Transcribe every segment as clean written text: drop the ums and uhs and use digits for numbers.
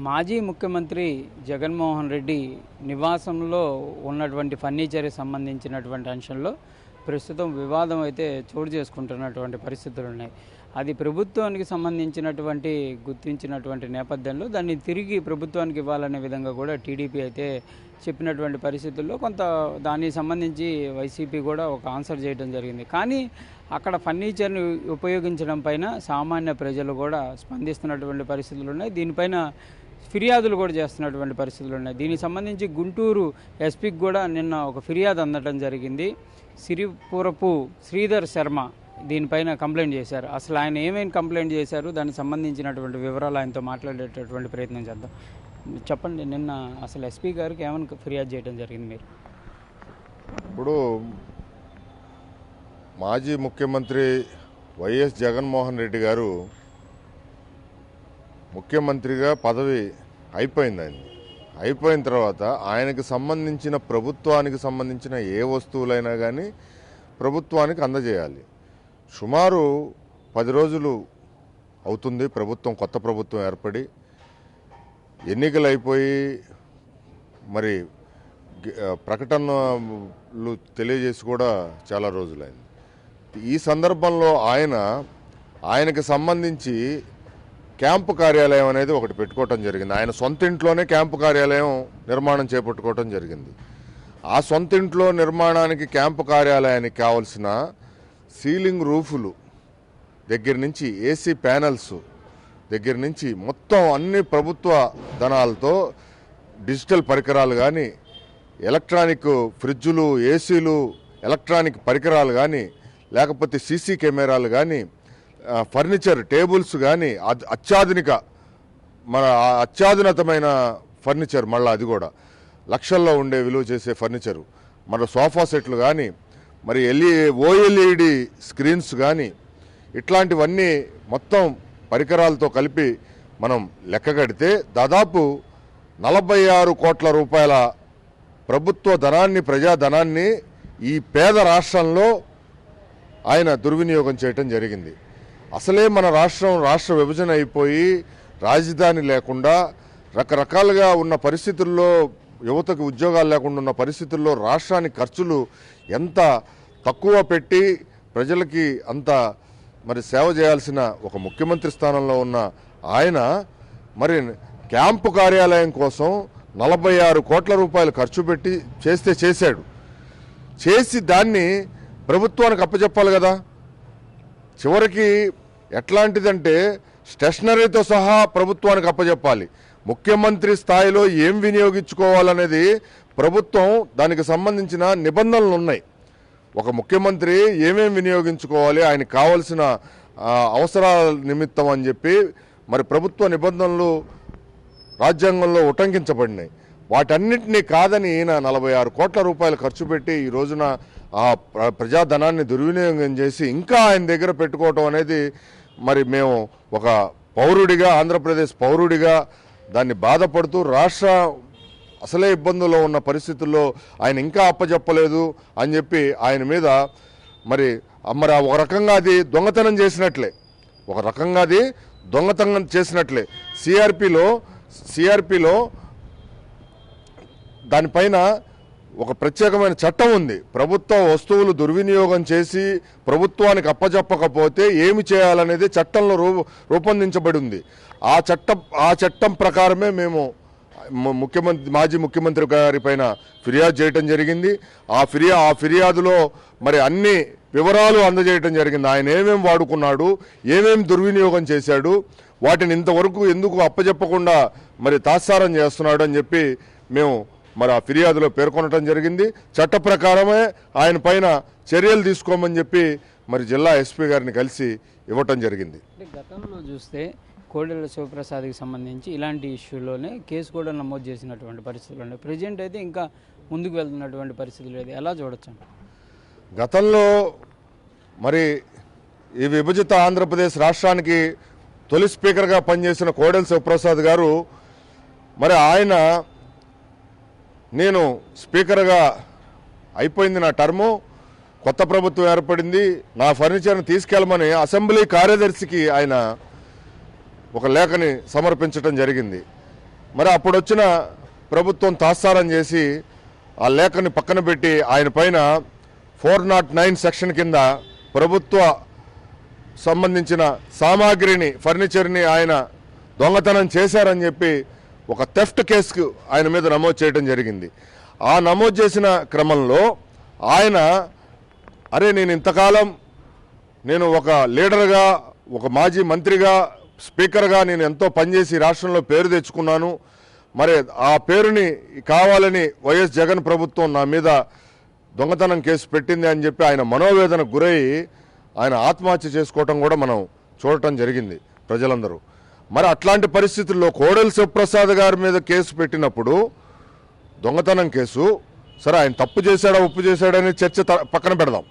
మాజీ ముఖ్యమంత్రి జగన్మోహన్ రెడ్డి నివాసంలో ఉన్నటువంటి ఫర్నిచర్కి సంబంధించినటువంటి అంశంలో ప్రస్తుతం వివాదం అయితే చోటు చేసుకుంటున్నటువంటి పరిస్థితులు ఉన్నాయి. అది ప్రభుత్వానికి సంబంధించినటువంటి గుర్తించినటువంటి నేపథ్యంలో దాన్ని తిరిగి ప్రభుత్వానికి ఇవ్వాలనే విధంగా కూడా టీడీపీ అయితే చెప్పినటువంటి పరిస్థితుల్లో కొంత దానికి సంబంధించి వైసీపీ కూడా ఒక ఆన్సర్ చేయడం జరిగింది. కానీ అక్కడ ఫర్నిచర్ని ఉపయోగించడం పైన సామాన్య ప్రజలు కూడా స్పందిస్తున్నటువంటి పరిస్థితులు ఉన్నాయి. దీనిపైన ఫిర్యాదులు కూడా చేస్తున్నటువంటి పరిస్థితులు ఉన్నాయి. దీనికి సంబంధించి గుంటూరు ఎస్పీకి కూడా నిన్న ఒక ఫిర్యాదు అందడం జరిగింది. సిరిపురపు శ్రీధర్ శర్మ దీనిపైన కంప్లైంట్ చేశారు. అసలు ఆయన ఏమేమి కంప్లైంట్ చేశారు, దానికి సంబంధించినటువంటి వివరాలు ఆయనతో మాట్లాడేటటువంటి ప్రయత్నం చేద్దాం. చెప్పండి, నిన్న అసలు ఎస్పీ గారికి ఏమైనా ఫిర్యాదు చేయడం జరిగింది మీరు? ఇప్పుడు మాజీ ముఖ్యమంత్రి వైఎస్ జగన్మోహన్ రెడ్డి గారు ముఖ్యమంత్రిగా పదవి అయిపోయింది. అయిపోయిన తర్వాత ఆయనకు సంబంధించిన ప్రభుత్వానికి సంబంధించిన ఏ వస్తువులైనా కానీ ప్రభుత్వానికి అందజేయాలి. సుమారు 10 రోజులు అవుతుంది కొత్త ప్రభుత్వం ఏర్పడి, ఎన్నికలు అయిపోయి మరి ప్రకటనలు తెలియజేసి కూడా చాలా రోజులైంది. ఈ సందర్భంలో ఆయనకు సంబంధించి క్యాంపు కార్యాలయం అనేది ఒకటి పెట్టుకోవటం జరిగింది. ఆయన సొంత ఇంట్లోనే క్యాంపు కార్యాలయం నిర్మాణం చేపట్టుకోవటం జరిగింది. ఆ సొంత ఇంట్లో నిర్మాణానికి క్యాంపు కార్యాలయానికి కావలసిన సీలింగ్ రూఫులు దగ్గర నుంచి ఏసీ ప్యానెల్స్ దగ్గర నుంచి మొత్తం అన్ని ప్రభుత్వ ధనాలతో డిజిటల్ పరికరాలు కానీ, ఎలక్ట్రానిక్ ఫ్రిడ్జులు, ఏసీలు, ఎలక్ట్రానిక్ పరికరాలు కానీ, లేకపోతే సీసీ కెమెరాలు కానీ, ఫర్నిచర్ టేబుల్స్ కానీ, అత్యాధునితమైన ఫర్నిచర్, మళ్ళీ అది కూడా లక్షల్లో ఉండే విలువ చేసే ఫర్నిచరు, మన సోఫా సెట్లు కానీ, మరి ఓఎల్ఈడి స్క్రీన్స్ కానీ, ఇట్లాంటివన్నీ మొత్తం పరికరాలతో కలిపి మనం లెక్క కడితే దాదాపు 46 కోట్ల రూపాయల ప్రభుత్వ ధనాన్ని, ప్రజాధనాన్ని ఈ పేద రాష్ట్రంలో ఆయన దుర్వినియోగం చేయటం జరిగింది. అసలే మన రాష్ట్ర విభజన అయిపోయి రాజధాని లేకుండా రకరకాలుగా ఉన్న పరిస్థితుల్లో, యువతకు ఉద్యోగాలు లేకుండా ఉన్న పరిస్థితుల్లో రాష్ట్రానికి ఖర్చులు ఎంత తక్కువ పెట్టి ప్రజలకి అంత మరి సేవ చేయాల్సిన ఒక ముఖ్యమంత్రి స్థానంలో ఉన్న ఆయన మరి క్యాంపు కార్యాలయం కోసం 46 కోట్ల రూపాయలు ఖర్చు పెట్టి చేశాడు. చేసి దాన్ని ప్రభుత్వానికి అప్పచెప్పాలి కదా. చివరికి ఎట్లాంటిదంటే స్టేషనరీతో సహా ప్రభుత్వానికి అప్పచెప్పాలి. ముఖ్యమంత్రి స్థాయిలో ఏం వినియోగించుకోవాలనేది ప్రభుత్వం, దానికి సంబంధించిన నిబంధనలు ఉన్నాయి. ఒక ముఖ్యమంత్రి ఏమేమి వినియోగించుకోవాలి, ఆయనకు కావాల్సిన అవసరాల నిమిత్తం అని చెప్పి మరి ప్రభుత్వ నిబంధనలు రాజ్యాంగంలో ఉటంకించబడినాయి. వాటన్నిటినీ కాదని ఈయన 46 కోట్ల రూపాయలు ఖర్చు పెట్టి ఈ రోజున ఆ ప్రజాధనాన్ని దుర్వినియోగం చేసి ఇంకా ఆయన దగ్గర పెట్టుకోవటం అనేది మరి మేము ఒక పౌరుడిగా, ఆంధ్రప్రదేశ్ పౌరుడిగా దాన్ని బాధపడుతూ, రాష్ట్ర అసలే ఇబ్బందుల్లో ఉన్న పరిస్థితుల్లో ఆయన ఇంకా అప్పచెప్పలేదు అని చెప్పి ఆయన మీద మరి ఒక రకంగా అది దొంగతనం చేసినట్లే. సిఆర్పిలో దానిపైన ఒక ప్రత్యేకమైన చట్టం ఉంది. ప్రభుత్వ వస్తువులు దుర్వినియోగం చేసి ప్రభుత్వానికి అప్పచెప్పకపోతే ఏమి చేయాలనేది చట్టంలో రూపొందించబడి ఉంది. ఆ చట్టం ప్రకారమే మేము మాజీ ముఖ్యమంత్రి గారి పైన ఫిర్యాదు చేయడం జరిగింది. ఆ ఫిర్యాదులో మరి అన్ని వివరాలు అందజేయడం జరిగింది. ఆయన ఏమేమి వాడుకున్నాడు, ఏమేమి దుర్వినియోగం చేశాడు, వాటిని ఇంతవరకు ఎందుకు అప్పచెప్పకుండా మరి తాత్సారం చేస్తున్నాడు అని చెప్పి మేము మరి ఆ ఫిర్యాదులో పేర్కొనడం జరిగింది. చట్ట ప్రకారమే ఆయన పైన చర్యలు తీసుకోమని చెప్పి మరి జిల్లా ఎస్పీ గారిని కలిసి ఇవ్వటం జరిగింది. గతంలో చూస్తే కోడెల శివప్రసాద్కి సంబంధించి ఇలాంటి ఇష్యూలోనే కేసు కూడా నమోదు చేసినటువంటి పరిస్థితులు ఉన్నాయి. ప్రజెంట్ అయితే ఇంకా ముందుకు వెళ్తున్నటువంటి పరిస్థితులు లేదు. ఎలా చూడొచ్చు? గతంలో మరి ఈ విభజిత ఆంధ్రప్రదేశ్ రాష్ట్రానికి తొలి స్పీకర్గా పనిచేసిన కోడెల శివప్రసాద్ గారు మరి నేను స్పీకర్గా అయిపోయింది నా టర్ము, కొత్త ప్రభుత్వం ఏర్పడింది, నా ఫర్నిచర్ని తీసుకెళ్లమని అసెంబ్లీ కార్యదర్శికి ఆయన ఒక లేఖని సమర్పించడం జరిగింది. మరి అప్పుడు వచ్చిన ప్రభుత్వం తాత్సారం చేసి ఆ లేఖని పక్కన పెట్టి ఆయన పైన 409 సెక్షన్ కింద ప్రభుత్వ సంబంధించిన సామాగ్రిని ఫర్నిచర్ని ఆయన దొంగతనం చేశారని చెప్పి ఒక థెఫ్ట్ కేసుకు ఆయన మీద నమోదు చేయడం జరిగింది. ఆ నమోదు చేసిన క్రమంలో ఆయన నేను ఇంతకాలం నేను ఒక లీడర్గా, ఒక మాజీ మంత్రిగా, స్పీకర్గా నేను ఎంతో పనిచేసి రాష్ట్రంలో పేరు తెచ్చుకున్నాను, మరి ఆ పేరుని కావాలని వైఎస్ జగన్ ప్రభుత్వం నా మీద దొంగతనం కేసు పెట్టింది అని చెప్పి ఆయన మనోవేదనకు గురై ఆయన ఆత్మహత్య చేసుకోవటం కూడా మనం చూడటం జరిగింది ప్రజలందరూ. మరి అట్లాంటి పరిస్థితుల్లో కోడెల శివప్రసాద్ గారి మీద కేసు పెట్టినప్పుడు దొంగతనం కేసు, సరే ఆయన తప్పు చేశాడా ఒప్పు చేశాడనే చర్చ పక్కన పెడదాం.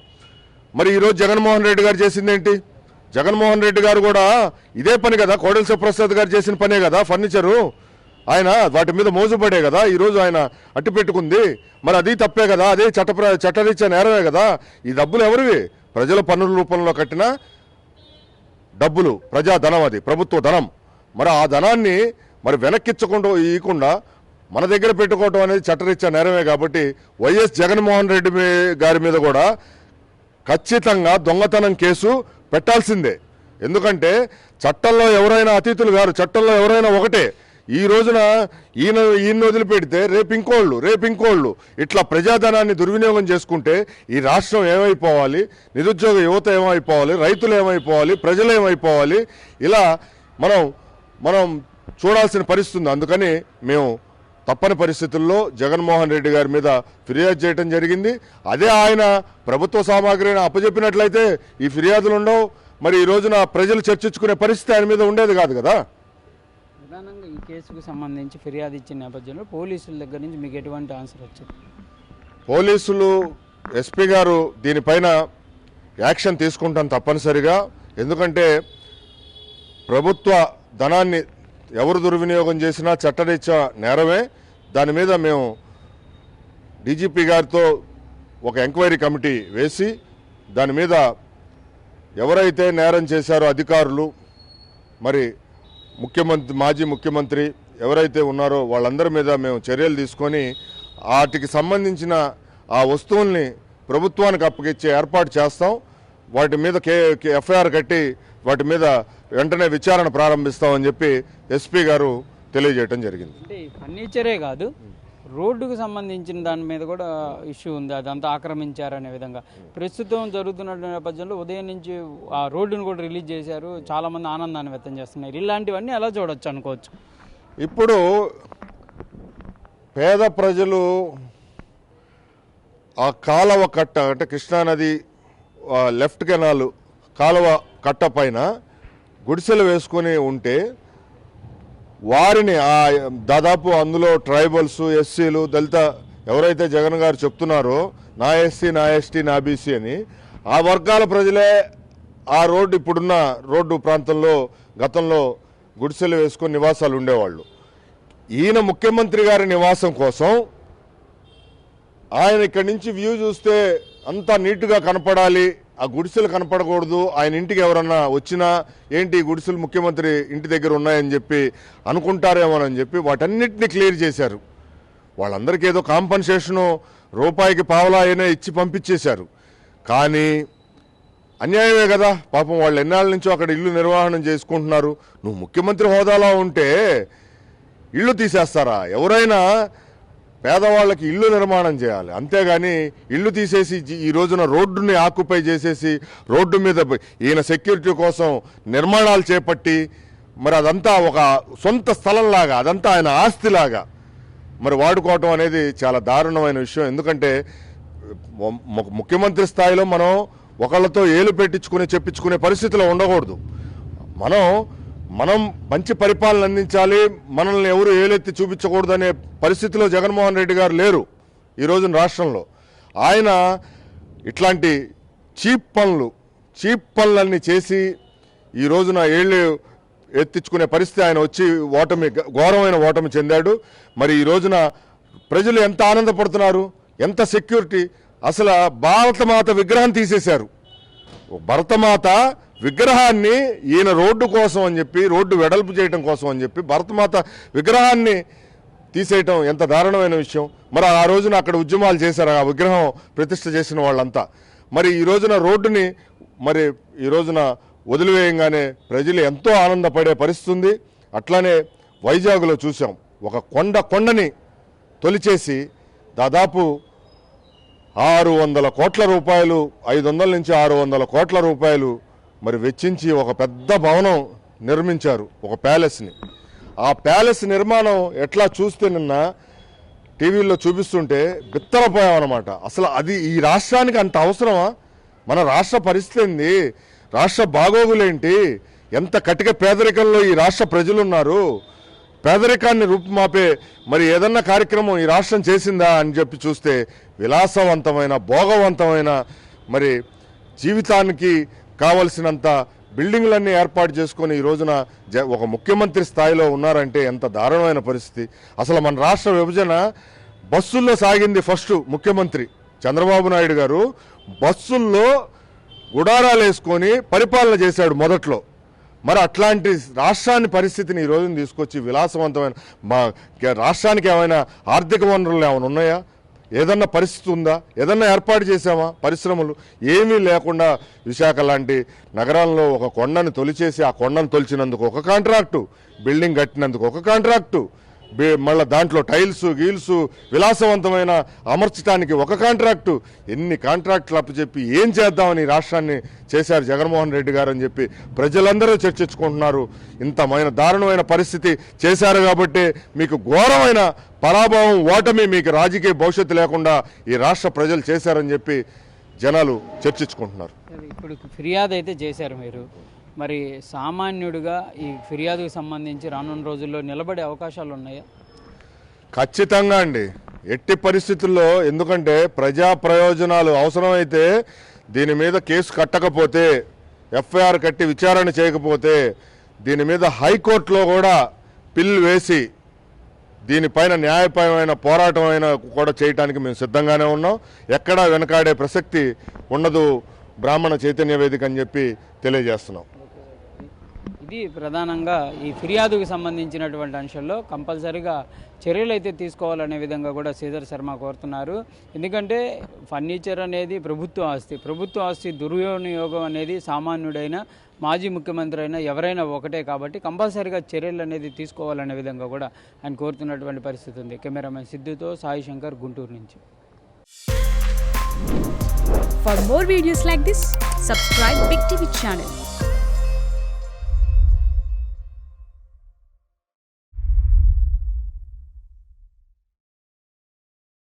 మరి ఈరోజు జగన్మోహన్ రెడ్డి గారు చేసిందేంటి? జగన్మోహన్ రెడ్డి గారు కూడా ఇదే పని కదా, కోడెల శివప్రసాద్ గారు చేసిన పనే కదా ఫర్నిచరు, ఆయన వాటి మీద మోజుపడే కదా ఈరోజు ఆయన అట్టి పెట్టుకుంది. మరి అది తప్పే కదా, అదే చట్టరీత్యా నేరమే కదా. ఈ డబ్బులు ఎవరివి? ప్రజల పన్నుల రూపంలో కట్టిన డబ్బులు, ప్రజాధనం, అది ప్రభుత్వ ధనం. మరి ఆ ధనాన్ని మరి వెనక్కిచ్చకుండా ఇవ్వకుండా మన దగ్గర పెట్టుకోవటం అనేది చట్టరీత్యా నేరమే. కాబట్టి వైఎస్ జగన్మోహన్ రెడ్డి గారి మీద కూడా ఖచ్చితంగా దొంగతనం కేసు పెట్టాల్సిందే. ఎందుకంటే చట్టంలో ఎవరైనా అతిథులు గారు, చట్టంలో ఎవరైనా ఒకటే. ఈ రోజున ఈయన వదిలిపెడితే రేపు ఇంకోళ్ళు ఇట్లా ప్రజాధనాన్ని దుర్వినియోగం చేసుకుంటే ఈ రాష్ట్రం ఏమైపోవాలి, నిరుద్యోగ యువత ఏమైపోవాలి, రైతులు ఏమైపోవాలి, ప్రజలు ఏమైపోవాలి, ఇలా మనం చూడాల్సిన పరిస్థితి ఉంది. అందుకని మేము తప్పని పరిస్థితుల్లో జగన్మోహన్ రెడ్డి గారి మీద ఫిర్యాదు చేయడం జరిగింది. అదే ఆయన ప్రభుత్వ సామాగ్రిని అప్పచెప్పినట్లయితే ఈ ఫిర్యాదులు ఉండవు. మరి ఈ రోజున ప్రజలు చర్చించుకునే పరిస్థితి ఆయన మీద ఉండేది కాదు కదా. ప్రధానంగా ఈ కేసుకు సంబంధించి ఫిర్యాదు ఇచ్చిన నేపథ్యంలో పోలీసుల దగ్గర నుంచి మీకు ఎటువంటి ఆన్సర్ వచ్చింది? పోలీసులు, ఎస్పీ గారు దీనిపైన యాక్షన్ తీసుకుంటాం తప్పనిసరిగా. ఎందుకంటే ప్రభుత్వ ధనాన్ని ఎవరు దుర్వినియోగం చేసినా చట్టరీత్యా నేరమే. దాని మీద మేము డీజీపీ గారితో ఒక ఎంక్వైరీ కమిటీ వేసి దాని మీద ఎవరైతే నేరం చేశారో అధికారులు, మరి మాజీ ముఖ్యమంత్రి ఎవరైతే ఉన్నారో వాళ్ళందరి మీద మేము చర్యలు తీసుకొని వాటికి సంబంధించిన ఆ వస్తువుల్ని ప్రభుత్వానికి అప్పగించే ఏర్పాటు చేస్తాం. వాటి మీద ఎఫ్ఐఆర్ కట్టి వాటి మీద వెంటనే విచారణ ప్రారంభిస్తామని చెప్పి ఎస్పీ గారు తెలియజేయడం జరిగింది. అంటే ఫర్నిచరే కాదు, రోడ్డుకు సంబంధించిన దాని మీద కూడా ఇష్యూ ఉంది, అదంతా ఆక్రమించారనే విధంగా ప్రస్తుతం జరుగుతున్న నేపథ్యంలో ఉదయం నుంచి ఆ రోడ్డును కూడా రిలీజ్ చేశారు. చాలామంది ఆనందాన్ని వ్యక్తం చేస్తున్నారు. ఇలాంటివన్నీ ఎలా చూడొచ్చు అనుకోవచ్చు? ఇప్పుడు పేద ప్రజలు ఆ కాలువ కట్ట, అంటే కృష్ణానది లెఫ్ట్ కెనాల్ కాలువ కట్ట పైన గుడిసెలు వేసుకొని ఉంటే వారిని దాదాపు అందులో ట్రైబల్స్, ఎస్సీలు, దళిత ఎవరైతే జగన్ గారు చెప్తున్నారో నా ఎస్సీ, నా ఎస్టీ, నా బీసీ అని, ఆ వర్గాల ప్రజలే ఆ రోడ్డు, ఇప్పుడున్న రోడ్డు ప్రాంతంలో గతంలో గుడిసెలు వేసుకొని నివాసాలు ఉండేవాళ్ళు. ఈయన ముఖ్యమంత్రి గారి నివాసం కోసం ఆయన ఇక్కడి నుంచి వ్యూ చూస్తే అంతా నీట్గా కనపడాలి, ఆ గుడిసెలు కనపడకూడదు, ఆయన ఇంటికి ఎవరన్నా వచ్చినా ఏంటి గుడిసెలు ముఖ్యమంత్రి ఇంటి దగ్గర ఉన్నాయని చెప్పి అనుకుంటారేమోనని చెప్పి వాటన్నిటిని క్లియర్ చేశారు. వాళ్ళందరికీ ఏదో కాంపన్సేషను రూపాయికి పావలా అయినా ఇచ్చి పంపించేశారు. కానీ అన్యాయమే కదా, పాపం వాళ్ళు ఎన్నాళ్ళ నుంచో అక్కడ ఇల్లు నిర్వహణ చేసుకుంటున్నారు. నువ్వు ముఖ్యమంత్రి హోదాలో ఉంటే ఇల్లు తీసేస్తారా? ఎవరైనా పేదవాళ్ళకి ఇల్లు నిర్మాణం చేయాలి, అంతేగాని ఇల్లు తీసేసి ఈ రోజున రోడ్డుని ఆక్యుపై చేసేసి రోడ్డు మీద ఈయన సెక్యూరిటీ కోసం నిర్మాణాలు చేపట్టి మరి అదంతా ఒక సొంత స్థలంలాగా, అదంతా ఆయన ఆస్తిలాగా మరి వాడుకోవటం అనేది చాలా దారుణమైన విషయం. ఎందుకంటే ముఖ్యమంత్రి స్థాయిలో మనం ఒకళ్ళతో ఏలు చెప్పించుకునే పరిస్థితిలో ఉండకూడదు. మనం మంచి పరిపాలన అందించాలి, మనల్ని ఎవరు ఏలెత్తి చూపించకూడదు అనే పరిస్థితిలో జగన్మోహన్ రెడ్డి గారు లేరు ఈ రోజున రాష్ట్రంలో. ఆయన ఇట్లాంటి చీప్ పనులన్నీ చేసి ఈ రోజున ఏళ్ళు ఎత్తించుకునే పరిస్థితి ఆయన వచ్చి ఘోరమైన ఓటమి చెందాడు. మరి ఈ రోజున ప్రజలు ఎంత ఆనందపడుతున్నారు, ఎంత సెక్యూరిటీ. అసలు భారతమాత విగ్రహం తీసేశారు. భరతమాత విగ్రహాన్ని ఈయన రోడ్డు కోసం అని చెప్పి, రోడ్డు వెడల్పు చేయడం కోసం అని చెప్పి భరతమాత విగ్రహాన్ని తీసేయటం ఎంత దారుణమైన విషయం. మరి ఆ రోజున అక్కడ ఉద్యమాలు చేశారు ఆ విగ్రహం ప్రతిష్ఠ చేసిన వాళ్ళంతా. మరి ఈ రోజున రోడ్డుని మరి ఈ రోజున వదిలివేయంగానే ప్రజలు ఎంతో ఆనందపడే పరిస్థితి ఉంది. అట్లానే వైజాగ్లో చూసాం, ఒక కొండని తొలిచేసి దాదాపు 600 కోట్ల రూపాయలు, 500 నుంచి 600 కోట్ల రూపాయలు మరి వెచ్చించి ఒక పెద్ద భవనం నిర్మించారు, ఒక ప్యాలెస్ని. ఆ ప్యాలెస్ నిర్మాణం ఎట్లా చూస్తే నిన్న టీవీల్లో చూపిస్తుంటే బిత్తరపోయామన్నమాట. అసలు అది ఈ రాష్ట్రానికి అంత అవసరమా? మన రాష్ట్ర పరిస్థితి ఏంది? రాష్ట్ర బాగోగులేంటి? ఎంత కటిక పేదరికంలో ఈ రాష్ట్ర ప్రజలున్నారు? పేదరికాన్ని రూపుమాపే మరి ఏదన్నా కార్యక్రమం ఈ రాష్ట్రం చేసిందా అని చెప్పి చూస్తే విలాసవంతమైన, భోగవంతమైన, మరి జీవితానికి కావలసినంత బిల్డింగ్లన్నీ ఏర్పాటు చేసుకొని ఈ రోజున ఒక ముఖ్యమంత్రి స్థాయిలో ఉన్నారంటే ఎంత దారుణమైన పరిస్థితి. అసలు మన రాష్ట్ర విభజన బస్సుల్లో సాగింది. ఫస్ట్ ముఖ్యమంత్రి చంద్రబాబు నాయుడు గారు బస్సుల్లో గుడారాలు వేసుకొని పరిపాలన చేశాడు మొదట్లో. మరి అట్లాంటి రాష్ట్రాన్ని పరిస్థితిని ఈ రోజున తీసుకొచ్చి విలాసవంతమైన మా రాష్ట్రానికి ఏమైనా ఆర్థిక వనరులు ఏమైనా ఉన్నాయా? ఏదన్నా పరిస్థితి ఉందా? ఏదన్నా ఏర్పాటు చేసామా? పరిశ్రమలు ఏమీ లేకుండా విశాఖ లాంటి నగరంలో ఒక కొండని తొలిచేసి, ఆ కొండను తొలిచినందుకు ఒక కాంట్రాక్టు, బిల్డింగ్ కట్టినందుకు ఒక కాంట్రాక్టు, మళ్ళీ దాంట్లో టైల్స్ గీల్స్ విలాసవంతమైన అమర్చడానికి ఒక కాంట్రాక్టు, ఎన్ని కాంట్రాక్టులు అప్పచెప్పి ఏం చేద్దామని రాష్ట్రాన్ని చేశారు జగన్మోహన్ రెడ్డి గారు అని చెప్పి ప్రజలందరూ చర్చించుకుంటున్నారు. ఇంతమైన దారుణమైన పరిస్థితి చేశారు కాబట్టి మీకు ఘోరమైన పరాభవం, ఓటమి, మీకు రాజకీయ భవిష్యత్తు లేకుండా ఈ రాష్ట్ర ప్రజలు చేశారని చెప్పి జనాలు చర్చించుకుంటున్నారు. ఇప్పుడు ఫిర్యాదు అయితే చేశారు మీరు, మరి సామాన్యుడిగా ఈ ఫిర్యాదుకు సంబంధించి రానున్న రోజుల్లో నిలబడే అవకాశాలు ఉన్నాయా? ఖచ్చితంగా అండి, ఎట్టి పరిస్థితుల్లో. ఎందుకంటే ప్రజా ప్రయోజనాలు అవసరమైతే దీని మీద కేసు కట్టకపోతే, ఎఫ్ఐఆర్ కట్టి విచారణ చేయకపోతే దీని మీద హైకోర్టులో కూడా పిల్ వేసి దీనిపైన న్యాయపరమైన పోరాటం అయినా కూడా చేయడానికి మేము సిద్ధంగానే ఉన్నాం. ఎక్కడా వెనకాడే ప్రసక్తి ఉండదు బ్రాహ్మణ చైతన్య వేదిక అని చెప్పి తెలియజేస్తున్నాం. ఇది ప్రధానంగా ఈ ఫిర్యాదుకు సంబంధించినటువంటి అంశంలో కంపల్సరీగా చర్యలు అయితే తీసుకోవాలనే విధంగా కూడా శ్రీధర్ శర్మ కోరుతున్నారు. ఎందుకంటే ఫర్నిచర్ అనేది ప్రభుత్వ ఆస్తి దుర్వినియోగం అనేది సామాన్యుడైన, మాజీ ముఖ్యమంత్రి అయినా ఎవరైనా ఒకటే కాబట్టి కంపల్సరీగా చర్యలు అనేది తీసుకోవాలనే విధంగా కూడా ఆయన కోరుతున్నటువంటి పరిస్థితి ఉంది. కెమెరామెన్ సిద్ధుతో సాయి శంకర్, గుంటూరు నుంచి. For more videos like this, subscribe Big TV channel.